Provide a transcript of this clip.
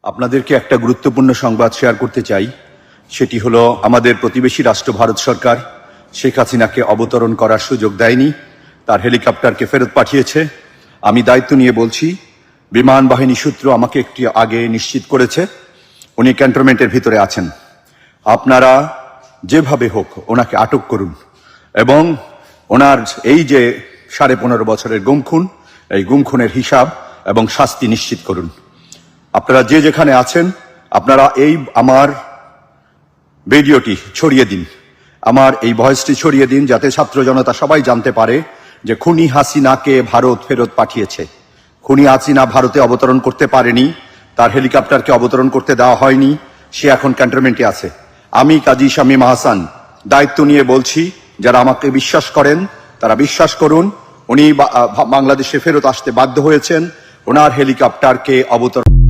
আপনাদেরকে একটা গুরুত্বপূর্ণ সংবাদ শেয়ার করতে চাই। সেটি হলো, আমাদের প্রতিবেশী রাষ্ট্র ভারত সরকার শেখ হাসিনাকে অবতরণ করার সুযোগ দেয়নি, তার হেলিকপ্টারকে ফেরত পাঠিয়েছে। আমি দায়িত্ব নিয়ে বলছি, বিমান বাহিনী সূত্র আমাকে একটু আগে নিশ্চিত করেছে উনি ক্যান্টনমেন্টের ভিতরে আছেন। আপনারা যেভাবে হোক ওনাকে আটক করুন এবং ওনার এই যে 15.5 বছরের গুম খুন, এই গুম খুনের হিসাব এবং শাস্তি নিশ্চিত করুন। আপনারা যে যেখানে আছেন, আপনারা এই আমার ভিডিওটি ছড়িয়ে দিন, আমার এই ভয়েসটি ছড়িয়ে দিন, যাতে ছাত্র জনতা সবাই জানতে পারে যে খুনি হাসিনাকে ভারত ফেরত পাঠিয়েছে। খুনি হাসিনা ভারতে অবতরণ করতে পারেনি, তার হেলিকপ্টারকে অবতরণ করতে দেওয়া হয়নি, সে এখন ক্যান্টনমেন্টে আছে। আমি কাজী শামীম আহসান দায়িত্ব নিয়ে বলছি, যারা আমাকে বিশ্বাস করেন তারা বিশ্বাস করুন, উনি বাংলাদেশে ফেরত আসতে বাধ্য হয়েছেন ওনার হেলিকপ্টারকে অবতরণ